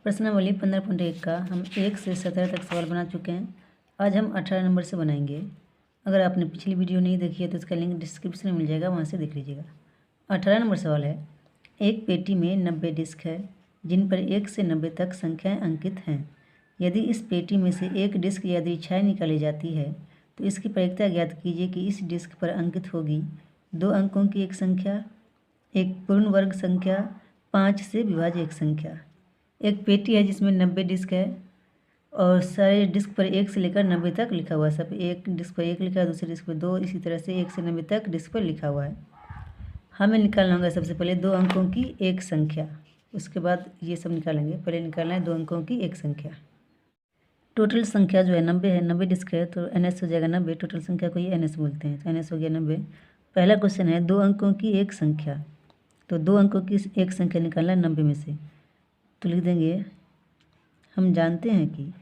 प्रश्नावली 15.1 का हम 1 से 17 तक सवाल बना चुके हैं। आज हम 18 नंबर से बनाएंगे। अगर आपने पिछली वीडियो नहीं देखी है तो इसका लिंक डिस्क्रिप्शन में मिल जाएगा, वहाँ से देख लीजिएगा। 18 नंबर सवाल है, एक पेटी में 90 डिस्क है जिन पर 1 से 90 तक संख्याएँ अंकित हैं। यदि इस पेटी में से एक डिस्क या द्विछाएँ निकाली जाती है तो इसकी प्रायिकता ज्ञात कीजिए कि इस डिस्क पर अंकित होगी 2 अंकों की एक संख्या, एक पूर्ण वर्ग संख्या, 5 से विभाज्य एक संख्या। एक पेटी है जिसमें 90 डिस्क है और सारे डिस्क पर 1 से लेकर 90 तक लिखा हुआ है। सब एक डिस्क पर 1 लिखा है, दूसरे डिस्क पर 2, इसी तरह से 1 से 90 तक डिस्क पर लिखा हुआ है। हमें निकालना होगा सबसे पहले 2 अंकों की एक संख्या, उसके बाद ये सब निकालेंगे। पहले निकालना है 2 अंकों की एक संख्या। टोटल संख्या जो है 90 है, 90 डिस्क है तो NS हो जाएगा 90। टोटल संख्या को ये NS बोलते हैं, तो NS हो गया 90। पहला क्वेश्चन है 2 अंकों की एक संख्या, तो 2 अंकों की एक संख्या निकालना है 90 में से। तो लिख देंगे, हम जानते हैं कि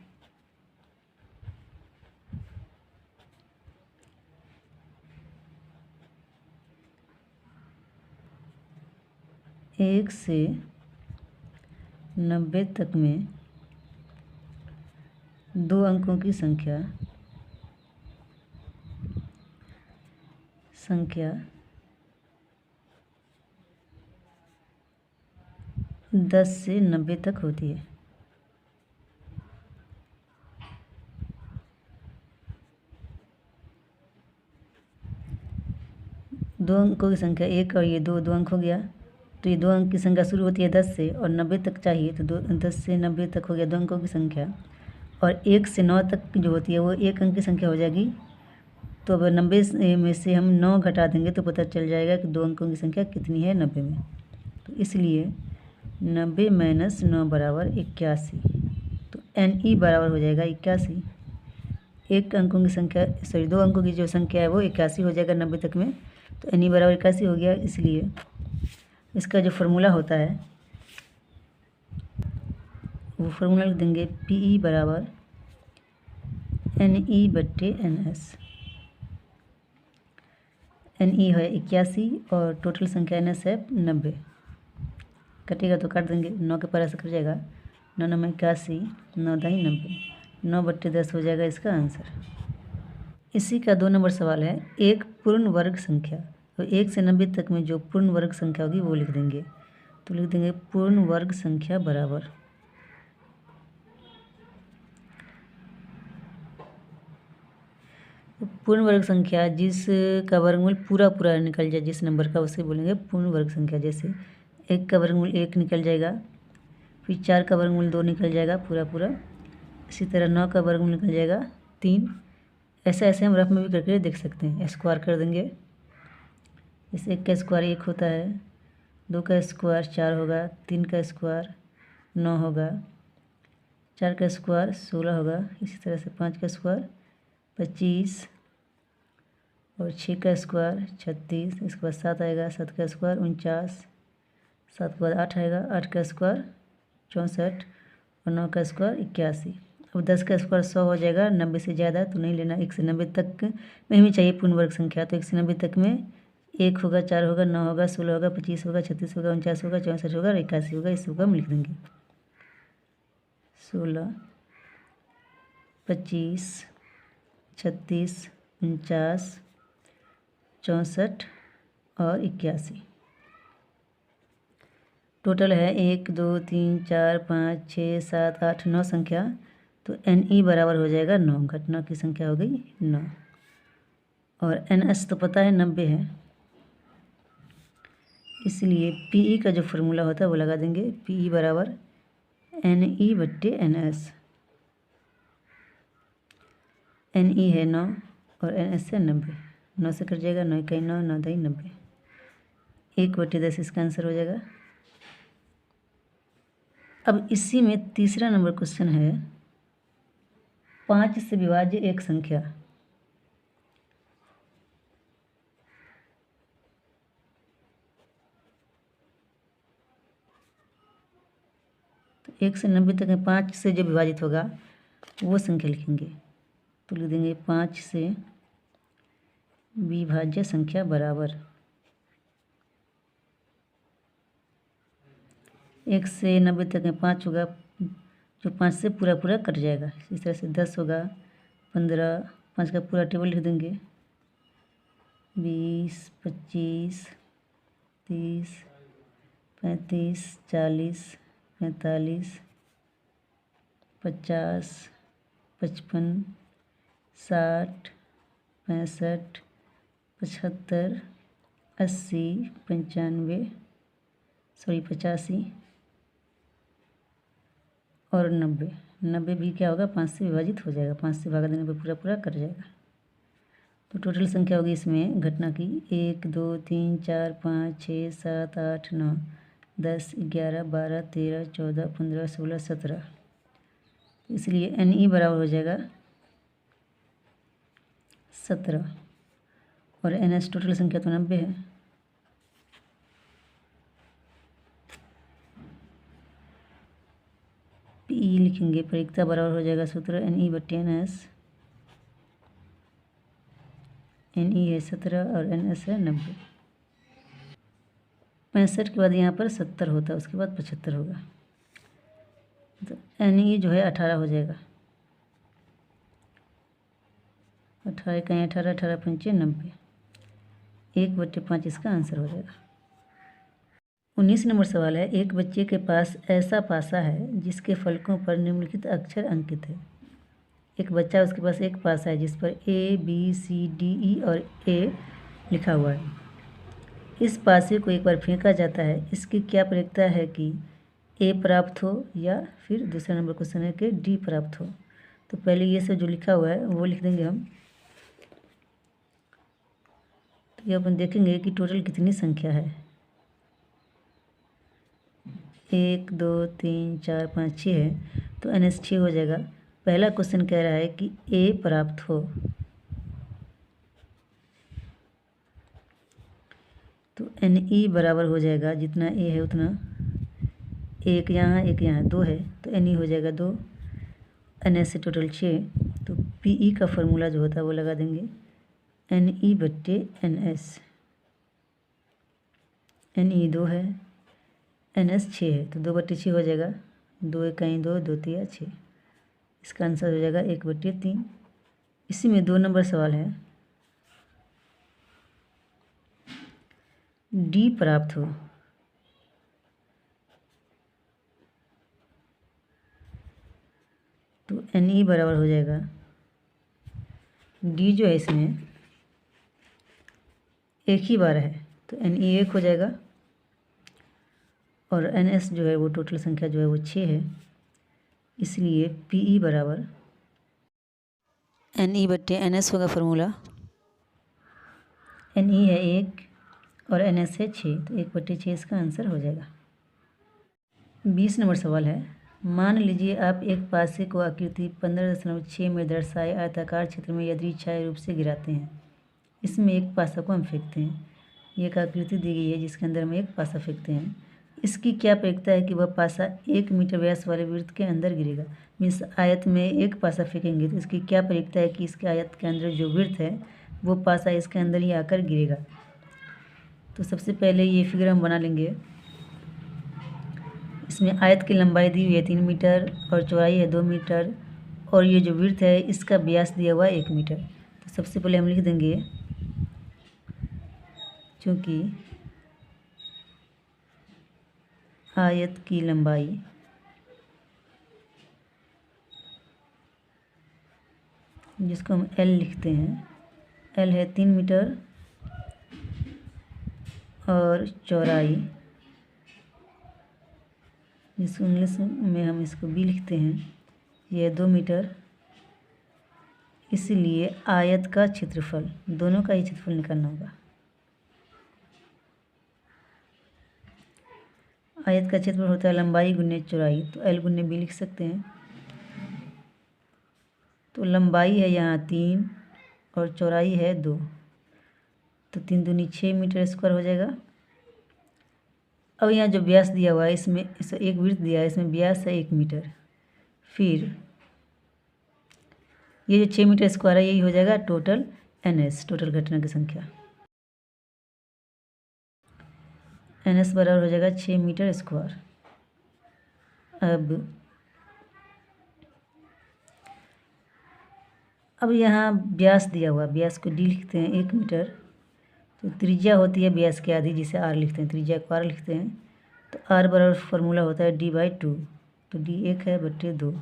एक से 90 तक में 2 अंकों की संख्या 10 से 90 तक होती है। दो अंकों की संख्या एक और ये दो अंक हो गया, तो ये 2 अंक की संख्या शुरू होती है 10 से और 90 तक चाहिए, तो 10 से 90 तक हो गया 2 अंकों की संख्या। और 1 से 9 तक जो होती है वो 1 अंक की संख्या हो जाएगी। तो अब 90 में से हम 9 घटा देंगे तो पता चल जाएगा कि 2 अंकों की संख्या कितनी है 90 में। तो इसलिए 90 माइनस 9 बराबर 81। तो NE बराबर हो जाएगा 81। एक अंकों की संख्या सॉरी 2 अंकों की जो संख्या है वो 81 हो जाएगा 90 तक में, तो NE बराबर 81 हो गया। इसलिए इसका जो फार्मूला होता है वो फार्मूला लिख देंगे, PE बराबर NE/NS। NE है 81 और टोटल संख्या NS है 90। कटेगा तो काट देंगे, 9 के पारा से कट जाएगा, 9 9 81, 9 दाई 90, 9/10 हो जाएगा इसका आंसर। इसी का 2 नंबर सवाल है, एक पूर्ण वर्ग संख्या, तो 1 से 90 तक में जो पूर्ण वर्ग संख्या होगी वो लिख देंगे। तो लिख देंगे पूर्ण वर्ग संख्या बराबर पूर्ण वर्ग संख्या जिसका वर्गमूल पूरा पूरा निकल जाए, जिस नंबर का, उसे बोलेंगे पूर्ण वर्ग संख्या। जैसे 1 का वर्गमूल 1 निकल जाएगा, फिर 4 का वर्गमूल 2 निकल जाएगा पूरा पूरा, इसी तरह 9 का वर्गमूल निकल जाएगा 3। ऐसे ऐसे हम रफ में भी करके देख सकते हैं। स्क्वायर कर देंगे, इस 1 का स्क्वायर 1 होता है, 2 का स्क्वायर 4 होगा, 3 का स्क्वायर 9 होगा, 4 का स्क्वायर 16 होगा, इसी तरह से 5 का स्क्वायर 25 और 6 का स्क्वायर 36, इसके बाद 7 आएगा, 7 का स्क्वायर 49, 7 के बाद 8 आएगा, 8 का स्क्वायर 64 और 9 का स्क्वायर 81। अब 10 का स्क्वायर 100 हो जाएगा। 90 से ज़्यादा तो नहीं लेना, 1 से 90 तक में ही चाहिए पूर्ण वर्ग संख्या। तो 1 से 90 तक में 1 होगा, 4 होगा, 9 होगा, 16 होगा, 25 होगा, 36 होगा, 49 होगा, 64 होगा और 81 होगा। इस होगा हम लिख देंगे 16, 25, 36, 49, 64 और 81। टोटल है 1 2 3 4 5 6 7 8 9 संख्या। तो NE बराबर हो जाएगा 9, घटना की संख्या हो गई 9। और NS तो पता है 90 है, इसलिए PE का जो फार्मूला होता है वो लगा देंगे, PE बराबर NE/NS। NE है 9 और NS है 90, 9 से कट जाएगा, 9 इकाई 9, 9 दाई 90, 1/10 इसका आंसर हो जाएगा। अब इसी में तीसरा नंबर क्वेश्चन है, 5 से विभाज्य एक संख्या। तो 1 से 90 तक में 5 से जो विभाजित होगा वो संख्या लिखेंगे। तो लिख देंगे 5 से विभाज्य संख्या बराबर 1 से 90 तक में 5 होगा, जो 5 से पूरा पूरा कट जाएगा। इस तरह से 10 होगा, 15, 5 का पूरा टेबल लिख देंगे, 20, 25, 30, 35, 40, 45, 50, 55, 60, 65, 75, 80, 95, 85 और 90। 90 भी क्या होगा, 5 से विभाजित हो जाएगा, 5 से भागा देने पर पूरा पूरा कट जाएगा। तो टोटल संख्या होगी इसमें घटना की 1, 2, 3, 4, 5, 6, 7, 8, 9, 10, 11, 12, 13, 14, 15, 16, 17। इसलिए NE बराबर हो जाएगा 17 और NS टोटल संख्या तो 90 है। PE लिखेंगे, परिक्ता बराबर हो जाएगा सूत्र NE/NS। NE है 17 और NS है 90। 65 के बाद यहाँ पर 70 होता है, उसके बाद 75 होगा, तो NE जो है 18 हो जाएगा। 18 कहीं 18, 18 पंचे 90, 1/5 इसका आंसर हो जाएगा। 19 नंबर सवाल है, एक बच्चे के पास ऐसा पासा है जिसके फलकों पर निम्नलिखित अक्षर अंकित है। एक बच्चा, उसके पास एक पासा है जिस पर ABCDE और A लिखा हुआ है। इस पासे को एक बार फेंका जाता है, इसकी क्या प्रयोजन है कि A प्राप्त हो या फिर दूसरा नंबर क्वेश्चन है कि D प्राप्त हो। तो पहले ये सब जो लिखा हुआ है वो लिख देंगे हम। तो ये अपन देखेंगे कि टोटल कितनी संख्या है। 1, 2, 3, 4, 5, 6 है, तो NS 6 हो जाएगा। पहला क्वेश्चन कह रहा है कि A प्राप्त हो, तो NE बराबर हो जाएगा, जितना A है उतना, एक यहाँ 2 है, तो NE हो जाएगा 2, NS से टोटल 6। तो PE का फॉर्मूला जो होता है वो लगा देंगे, NE/NS। NE 2 है, NS 6 है, तो 2/6 हो जाएगा, 2 1 2, 2 3 6। इसका आंसर हो जाएगा 1/3। इसी में 2 नंबर सवाल है, D प्राप्त हो, तो NE बराबर हो जाएगा, D जो है इसमें एक ही बार है, तो NE 1 हो जाएगा, और NS जो है वो टोटल संख्या जो है वो 6 है, इसलिए PE बराबर NE/NS होगा फॉर्मूला। NE है 1 और NS है 6, तो 1/6 इसका आंसर हो जाएगा। 20 नंबर सवाल है, मान लीजिए आप एक पासे को आकृति 15.6 में दर्शाए आयताकार क्षेत्र में यादृच्छिक रूप से गिराते हैं। इसमें एक पासा को हम फेंकते हैं। ये एक आकृति दी गई है जिसके अंदर हम एक पासा फेंकते हैं। इसकी क्या प्रयोजन है कि वह पासा 1 मीटर व्यास वाले वृत्त के अंदर गिरेगा। मीन्स आयत में एक पासा फेंकेंगे तो इसकी क्या प्रयोजन है कि इसके आयत के अंदर जो वृत्त है वो पासा इसके अंदर ही आकर गिरेगा। तो सबसे पहले ये फिगर हम बना लेंगे। इसमें आयत की लंबाई दी हुई है 3 मीटर और चौड़ाई है 2 मीटर, और ये जो वृत्त है इसका व्यास दिया हुआ है 1 मीटर। तो सबसे पहले हम लिख देंगे, चूँकि आयत की लंबाई जिसको हम L लिखते हैं, L है 3 मीटर और चौड़ाई जिसको इंग्लिश में हम इसको B लिखते हैं, ये 2 मीटर। इसलिए आयत का क्षेत्रफल, दोनों का ही क्षेत्रफल निकालना होगा। आयत का क्षेत्रफल होता है लंबाई गुने चौड़ाई, तो L गुने B लिख सकते हैं। तो लंबाई है यहाँ 3 और चौड़ाई है 2, तो 3 दूनी 6 मीटर स्क्वायर हो जाएगा। अब यहाँ जो व्यास दिया हुआ है इसमें एक वृत्त दिया है, इसमें व्यास है 1 मीटर। फिर ये जो 6 मीटर स्क्वायर है यही हो जाएगा टोटल NS, टोटल घटना की संख्या। NS बराबर हो जाएगा 6 मीटर स्क्वायर। अब अब यहाँ व्यास दिया हुआ, व्यास को डी लिखते हैं 1 मीटर। तो त्रिज्या होती है व्यास की आधी, जिसे आर लिखते हैं, त्रिज्या को आर लिखते हैं। तो आर बराबर फार्मूला होता है d/2। तो d 1 है बट्टे 2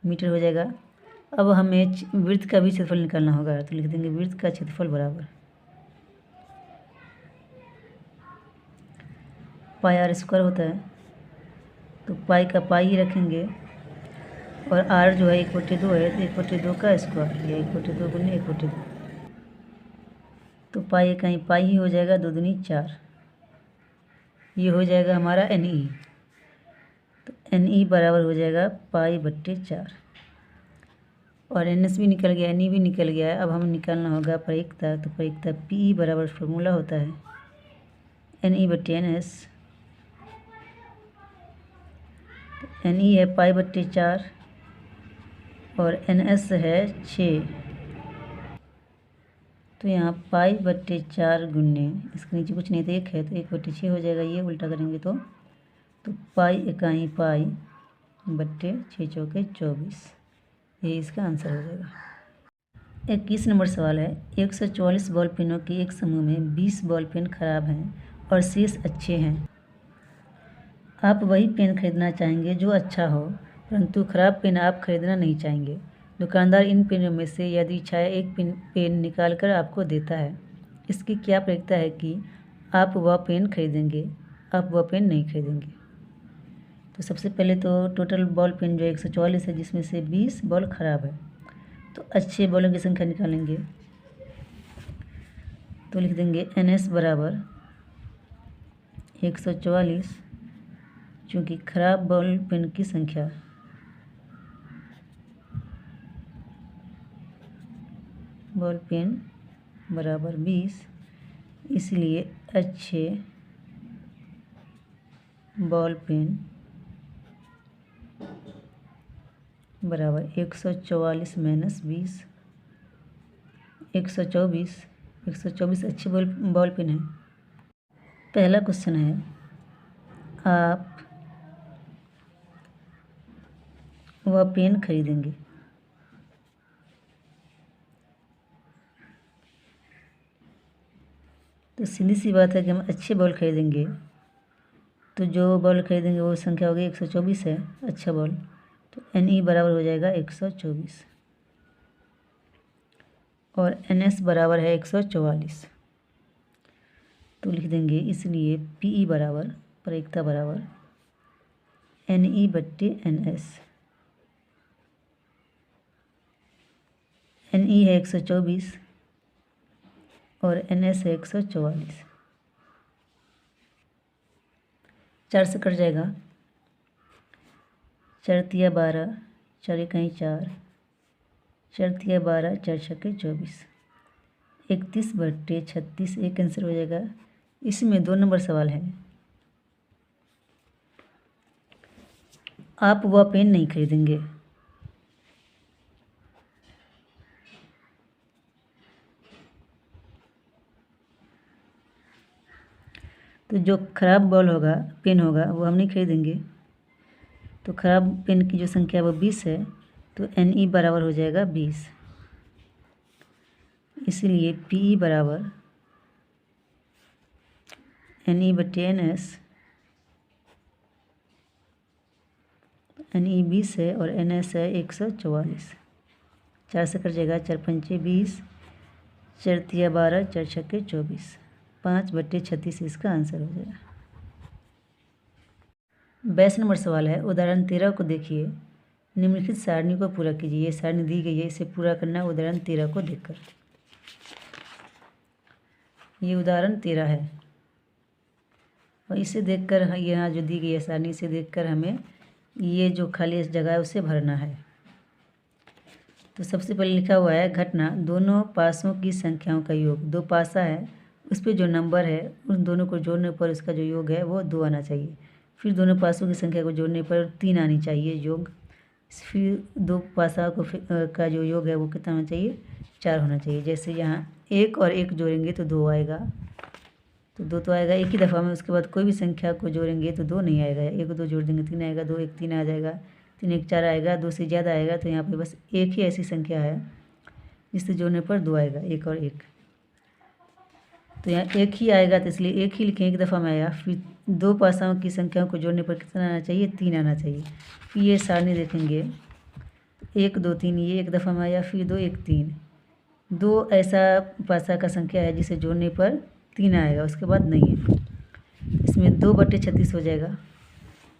मीटर हो जाएगा। अब हमें वृत्त का भी क्षेत्रफल निकालना होगा, तो लिख देंगे वृत्त का क्षेत्रफल बराबर पाई आर स्क्वायर होता है। तो पाई का पाई ही रखेंगे, और आर जो है 1/2 है, तो 1/2 का स्क्वायर, या 1/2 गुने 1/2। तो पाई कहीं पाई ही हो जाएगा, 2 दूनी 4। ये हो जाएगा हमारा एन ई। तो एन ई बराबर हो जाएगा पाई/4। और एन एस भी निकल गया, एन ई भी निकल गया है। अब हमें निकालना होगा प्रायिकता। तो प्रायिकता पी ई बराबर फार्मूला होता है एन ई/एन एस। एन ई है पाई/4 और एन एस है 6। तो यहाँ पाई/4 गुन्ने, इसके नीचे कुछ नहीं तो 1 है, तो 1/6 हो जाएगा। ये उल्टा करेंगे तो पाई इकाई पाई बट्टे 6 चौके 24। ये इसका आंसर हो जाएगा। 21 नंबर सवाल है, 144 बॉल पेनों के एक समूह में 20 बॉल पेन खराब हैं और शेष अच्छे हैं। आप वही पेन खरीदना चाहेंगे जो अच्छा हो, परंतु खराब पेन आप खरीदना नहीं चाहेंगे। दुकानदार इन पेनों में से यदि इच्छा एक पेन निकाल कर आपको देता है, इसकी क्या प्रायिकता है कि आप वह पेन खरीदेंगे, आप वह पेन नहीं खरीदेंगे। तो सबसे पहले तो टोटल बॉल पेन जो 144 है, जिसमें से 20 बॉल खराब है, तो अच्छे बॉलों की संख्या निकालेंगे। तो लिख देंगे एन एस बराबर 144, चूँकि खराब बॉल पेन की संख्या बॉल पेन बराबर 20, इसलिए अच्छे बॉल पेन बराबर 144 - 20, 124। 124 अच्छे बॉल पेन है। पहला क्वेश्चन है, आप वह पेन खरीदेंगे। तो सीधी सी बात है कि हम अच्छे बॉल खरीदेंगे, तो जो बॉल खरीदेंगे वो संख्या होगी 124 है अच्छा बॉल। तो एन ई बराबर हो जाएगा 124 और एन एस बराबर है 144। तो लिख देंगे, इसलिए पी ई बराबर प्रायिकता बराबर एन ई बट्टे एन एस। एन ई है 124 और एन एस है 144। 4 से कट जाएगा, 4 तिया 12, 4 इकाई 4, 4 तिया 12, 4 छक्के 24, 31/36। एक आंसर हो जाएगा। इसमें 2 नंबर सवाल है, आप वह पेन नहीं खरीदेंगे। तो जो खराब बॉल होगा, पेन होगा, वो हम नहीं खरीदेंगे। तो खराब पेन की जो संख्या वो 20 है, तो एन ई बराबर हो जाएगा 20। इसलिए पी ई बराबर एन ई बटे एन एस। एन ई 20 है और एन एस है 144। 4 से कट जाएगा, 4 पंचे 20, 4 तिया 12, 4 छक्के 24, 5/36 इसका आंसर हो जाएगा। 22 नंबर सवाल है, उदाहरण 13 को देखिए, निम्नलिखित सारणी को पूरा कीजिए। ये सारणी दी गई है, इसे पूरा करना उदाहरण 13 को देखकर। ये उदाहरण 13 है और इसे देखकर यहाँ जो दी गई है सारणी, से देखकर हमें ये जो खाली जगह है उसे भरना है। तो सबसे पहले लिखा हुआ है, घटना दोनों पासों की संख्याओं का योग। 2 पासा है, उस पर जो नंबर है उन दोनों को जोड़ने पर उसका जो योग है वो 2 आना चाहिए। फिर दोनों पासों की संख्या को जोड़ने पर 3 आनी चाहिए योग। फिर 2 पासा को का जो योग है वो कितना होना चाहिए, 4 होना चाहिए। जैसे यहाँ 1 और 1 जोड़ेंगे तो 2 आएगा, तो 2 तो आएगा एक ही दफ़ा में। उसके बाद कोई भी संख्या को जोड़ेंगे तो 2 नहीं आएगा, 1 2 जोड़ देंगे 3 आएगा, 2 1 3 आ जाएगा, 3 1 4 आएगा, 2 से ज़्यादा आएगा। तो यहाँ पे बस एक ही ऐसी संख्या है जिससे जोड़ने पर 2 आएगा, 1 और 1। तो यहाँ 1 ही आएगा, तो इसलिए 1 ही लिखें, एक दफ़ा में आया। फिर 2 पासाओं की संख्याओं को जोड़ने पर कितना आना चाहिए? 3 आना चाहिए। फिर ये सारणी देखेंगे, 1 2 3, ये एक दफ़ा में आया, फिर 2 1 3। 2 ऐसा पासा का संख्या है जिसे जोड़ने पर 3 आएगा, उसके बाद नहीं है। इसमें 2/36 हो जाएगा।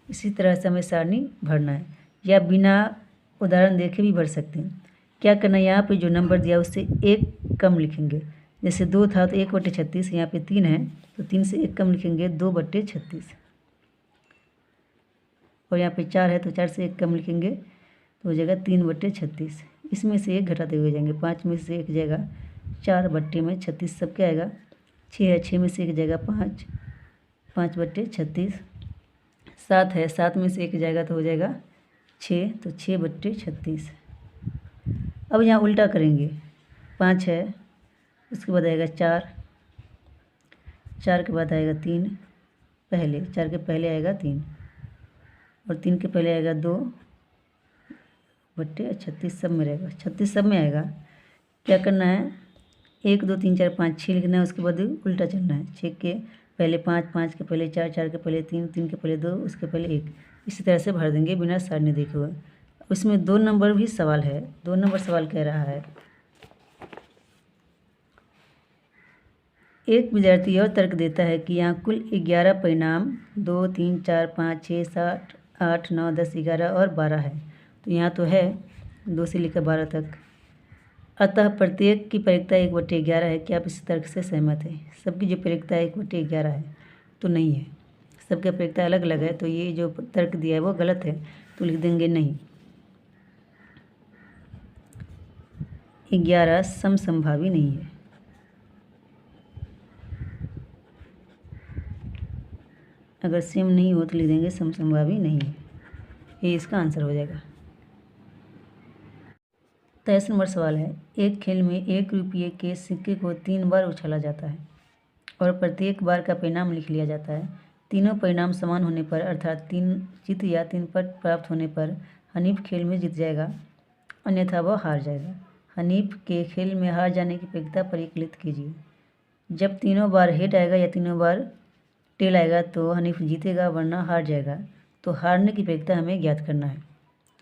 इसी तरह से हमें सारणी भरना है, या बिना उदाहरण देखे भी भर सकते हैं। क्या करना है, यहाँ पे जो नंबर दिया उससे 1 कम लिखेंगे। जैसे 2 था तो 1/36, यहाँ पे 3 है तो 3 से 1 कम लिखेंगे, 2/36। और यहाँ पे 4 है तो 4 से 1 कम लिखेंगे तो हो जाएगा 3/36। इसमें से 1 घटाते हुए जाएंगे, 5 में से 1 जाएगा 4/36, सब क्या आएगा? 6 है, 6 में से 1 जाएगा 5, 5/36। 7 है, 7 में से 1 जाएगा तो हो जाएगा 6, तो 6/36। अब यहाँ उल्टा करेंगे, 5 है, उसके बाद आएगा 4, 4 के बाद आएगा 3, पहले 4 के पहले आएगा 3, और 3 के पहले आएगा 2/36, सब में रहेगा, 36 सब में आएगा। क्या करना है, 1 2 3 4 5 6 लिखना है, उसके बाद उल्टा चलना है। 6 के पहले 5, 5 के पहले 4, 4 के पहले 3, 3 के पहले 2, उसके पहले 1। इसी तरह से भर देंगे बिना सारणी देखे हुए। उसमें 2 नंबर भी सवाल है, 2 नंबर सवाल कह रहा है, एक विद्यार्थी यह तर्क देता है कि यहाँ कुल 11 परिणाम 2 3 4 5 6 7 8 9 10 11 और 12 है। तो यहाँ तो है 2 से लेकर 12 तक, अतः प्रत्येक की परिकता 1/11 है। क्या आप इस तर्क से सहमत हैं? सबकी जो परिकता 1/11 है तो नहीं है, सबकी परिकता अलग अलग है, तो ये जो तर्क दिया है वो गलत है, तो लिख देंगे नहीं। 11 समसंभावी नहीं है। अगर सेम नहीं हो तो लिख देंगे समसंभावी नहीं है, ये इसका आंसर हो जाएगा। 23 नंबर सवाल है, एक खेल में 1 रुपये के सिक्के को 3 बार उछाला जाता है और प्रत्येक बार का परिणाम लिख लिया जाता है। तीनों परिणाम समान होने पर, अर्थात 3 चित या 3 पट प्राप्त होने पर हनीफ खेल में जीत जाएगा, अन्यथा वह हार जाएगा। हनीफ के खेल में हार जाने की परिकता परिकलित कीजिए। जब तीनों बार हेड आएगा या तीनों बार टेल आएगा तो हनीफ जीतेगा, वरना हार जाएगा। तो हारने की परिकता हमें ज्ञात करना है।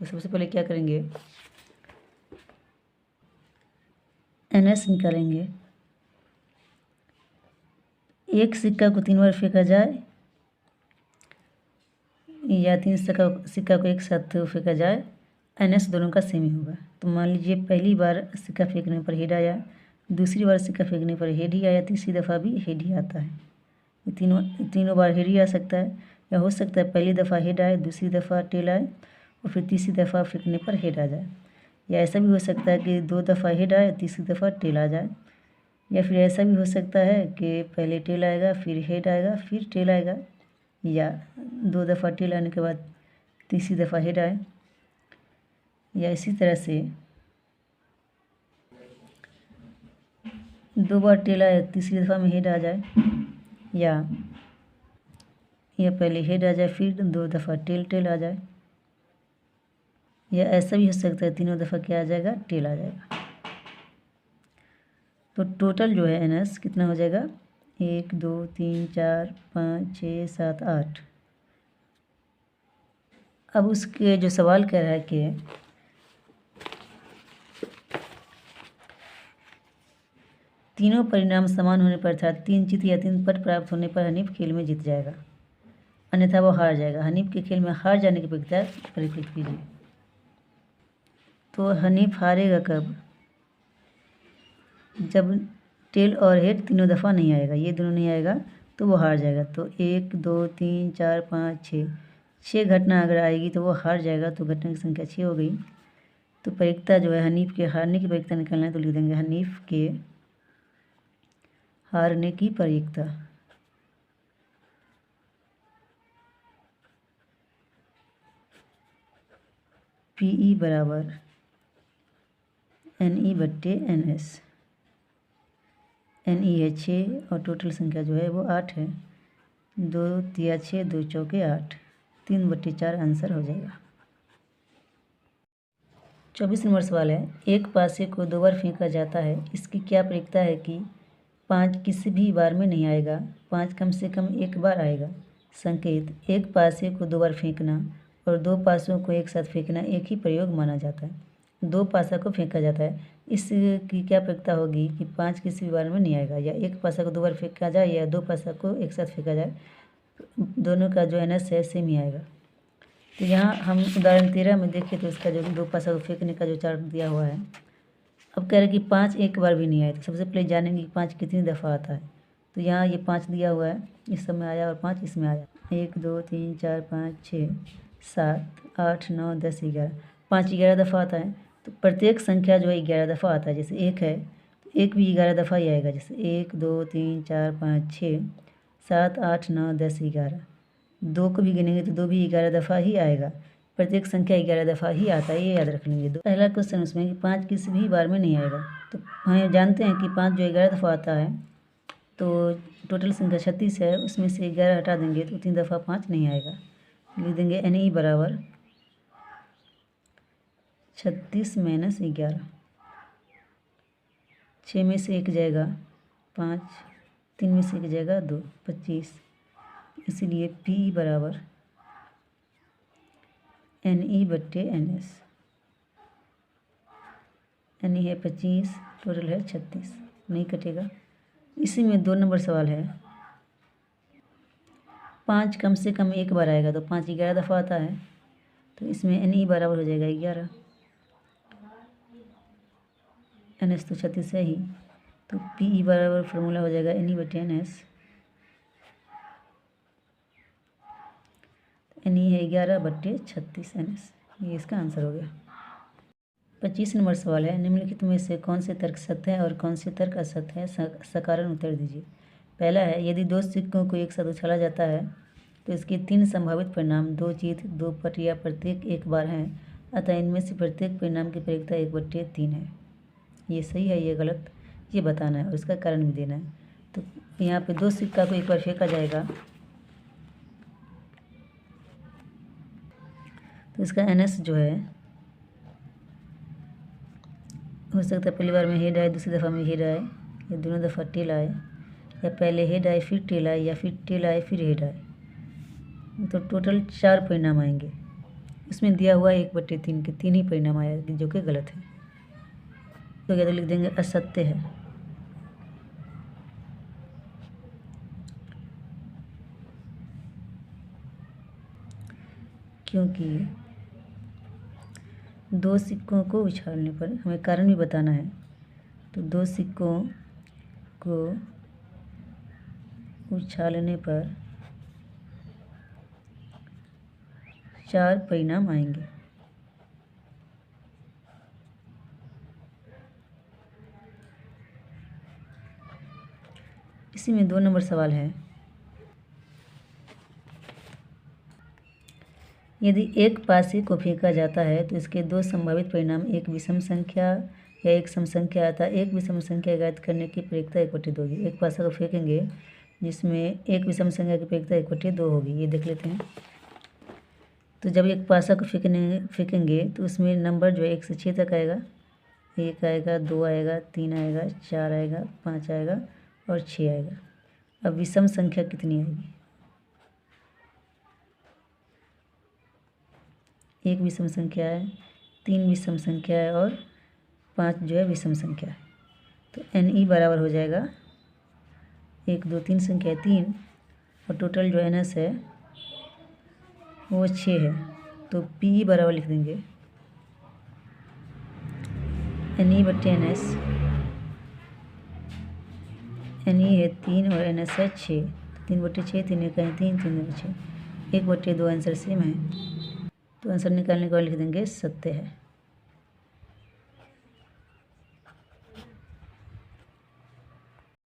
तो सबसे पहले क्या करेंगे, NS निकालेंगे। एक सिक्का को 3 बार फेंका जाए या 3 सिक्का को एक साथ फेंका जाए, NS दोनों का सेम ही होगा। तो मान लीजिए पहली बार सिक्का फेंकने पर हेड आया, दूसरी बार सिक्का फेंकने पर हेड ही आया, तीसरी दफ़ा भी हेड ही आता है। ये तीनों बार हेड ही आ सकता है, या हो सकता है पहली दफ़ा हेड आए, दूसरी दफ़ा टेल आए और फिर तीसरी दफ़ा फेंकने पर हेड आ जाए। या ऐसा भी हो सकता है कि 2 दफ़ा हेड आए, तीसरी दफ़ा टेल आ जाए। या फिर ऐसा भी हो सकता है कि पहले टेल आएगा, फिर हेड आएगा, फिर टेल आएगा, या 2 दफ़ा टेल आने के बाद तीसरी दफ़ा हेड आए, या इसी तरह से 2 बार टेल आए, तीसरी दफ़ा में हेड आ जाए, या पहले हेड आ जाए फिर 2 दफ़ा टेल आ जाए। या ऐसा भी हो सकता है तीनों दफ़ा क्या आ जाएगा, टेल आ जाएगा। तो टोटल जो है NS कितना हो जाएगा, 1 2 3 4 5 6 7 8। अब उसके जो सवाल कह रहा है कि तीनों परिणाम समान होने पर, अर्थात 3 चित या 3 पट प्राप्त होने पर हनीफ खेल में जीत जाएगा, अन्यथा वो हार जाएगा। हनीफ के खेल में हार जाने की परिकता परिकलित कीजिए। तो हनीफ हारेगा कब, जब टेल और हेड तीनों दफ़ा नहीं आएगा, ये दोनों नहीं आएगा तो वो हार जाएगा। तो 1 2 3 4 5 6 घटना अगर आएगी तो वो हार जाएगा, तो घटना की संख्या 6 हो गई। तो परिकता जो है हनीफ के हारने की परिकता निकालना है, तो लिख देंगे हनीफ के हारने की परिकता। PE बराबर NE/NS। NE है 6 और टोटल संख्या जो है वो 8 है। 2 तिया 6, 2 चौके 8, 3/4 आंसर हो जाएगा। 24 नंबर सवाल है, एक पासे को 2 बार फेंका जाता है, इसकी क्या प्रयोक्ता है कि 5 किसी भी बार में नहीं आएगा, 5 कम से कम एक बार आएगा। संकेत, एक पासे को 2 बार फेंकना और 2 पासों को एक साथ फेंकना एक ही प्रयोग माना जाता है। 2 पासा को फेंका जाता है, इसकी क्या प्रयोक्ता होगी कि 5 किसी भी बार में नहीं आएगा, या एक पासा को 2 बार फेंका जाए या 2 पासा को एक साथ फेंका जाए, दोनों का जो एनएस है सेम ही आएगा। तो यहाँ हम उदाहरण 13 में देखें तो इसका जो 2 पासा को फेंकने का जो चार्ट दिया हुआ है, अब कह रहे हैं कि 5 एक बार भी नहीं आए, तो सबसे पहले जानेंगे कि 5 कितनी दफ़ा आता है। तो यहाँ ये 5 दिया हुआ है, इस सब में आया और 5 इसमें आया। 1 2 3 4 5 6 7 8 9 10 11, 5 11 दफ़ा आता है। तो प्रत्येक संख्या जो है 11 दफ़ा आता है। जैसे 1 है तो 1 भी 11 दफ़ा ही आएगा। जैसे 1 2 3 4 5 6 7 8 9 10 11, 2 को भी गिनेंगे तो 2 भी 11 दफ़ा ही आएगा। प्रत्येक संख्या 11 दफ़ा ही आता है, ये याद रख लेंगे। पहला क्वेश्चन उसमें कि 5 किसी भी बार में नहीं आएगा, तो हम जानते हैं कि 5 जो 11 दफ़ा आता है, तो टोटल संख्या 36 है, उसमें से 11 हटा देंगे तो 3 दफ़ा 5 नहीं आएगा। लिख देंगे NE बराबर 36 - 11, 6 में से 1 जाएगा 5, 3 में से 1 जाएगा 2, 25। इसीलिए P बराबर NE/NS। NE है 25, टोटल है 36, नहीं कटेगा। इसी में 2 नंबर सवाल है, 5 कम से कम एक बार आएगा, तो 5 11 दफ़ा आता है, तो इसमें NE बराबर हो जाएगा 11, NS तो 36 है ही, तो PE बराबर फार्मूला हो जाएगा NE/NS। NE है 11/36 NS, ये इसका आंसर हो गया। 25 नंबर सवाल है, निम्नलिखित में से कौन से तर्क सत्य है और कौन से तर्क असत्य है, सकारण उत्तर दीजिए। पहला है, यदि 2 सिक्कों को एक साथ उछाला जाता है तो इसके 3 संभावित परिणाम 2 जीत, 2 पट या प्रत्येक एक बार हैं, अतः इनमें से प्रत्येक परिणाम की प्रयोक्ता 1/3 है। ये सही है, ये गलत, ये बताना है और इसका कारण भी देना है। तो यहाँ पे 2 सिक्का को एक बार फेंका जाएगा तो इसका NS जो है, हो सकता है पहली बार में हेड आए, दूसरी दफ़ा में हेड आए, या दोनों दफ़ा टेल आए, या पहले हेड आए फिर टेल आए, या फिर टेल आए फिर हेड आए। तो टोटल 4 परिणाम आएंगे। इसमें दिया हुआ 1/3 के 3 ही परिणाम आएंगे, जो कि गलत है। तो क्या तो लिख देंगे असत्य है। क्योंकि 2 सिक्कों को उछालने पर, हमें कारण भी बताना है, तो 2 सिक्कों को उछालने पर 4 परिणाम आएंगे। इसी में 2 नंबर सवाल है, यदि एक पासे को फेंका जाता है तो इसके 2 संभावित परिणाम एक विषम संख्या या एक सम संख्या आता है। एक विषम संख्या ज्ञात करने की प्रयोक्ता 1/2 होगी। एक पासा को फेंकेंगे जिसमें एक विषम संख्या की प्रयोक्ता 1/2 होगी, ये देख लेते हैं। तो जब एक पासा को फेंकेंगे तो उसमें नंबर जो है 1 से 6 तक आएगा। 1 आएगा, 2 आएगा, 3 आएगा, 4 आएगा, 5 आएगा और 6 आएगा। अब विषम संख्या कितनी आएगी? 1 विषम संख्या है, 3 विषम संख्या है और 5 जो है विषम संख्या है। तो NE बराबर हो जाएगा 1 2 3 संख्या 3 और टोटल जो NS है वो 6 है। तो PE बराबर लिख देंगे NE/NS। NE है 3 और NS है 6, 3/6, 3 1 3, 3 6, 1/2 आंसर सेम है। तो आंसर निकालने के बाद लिख देंगे सत्य है।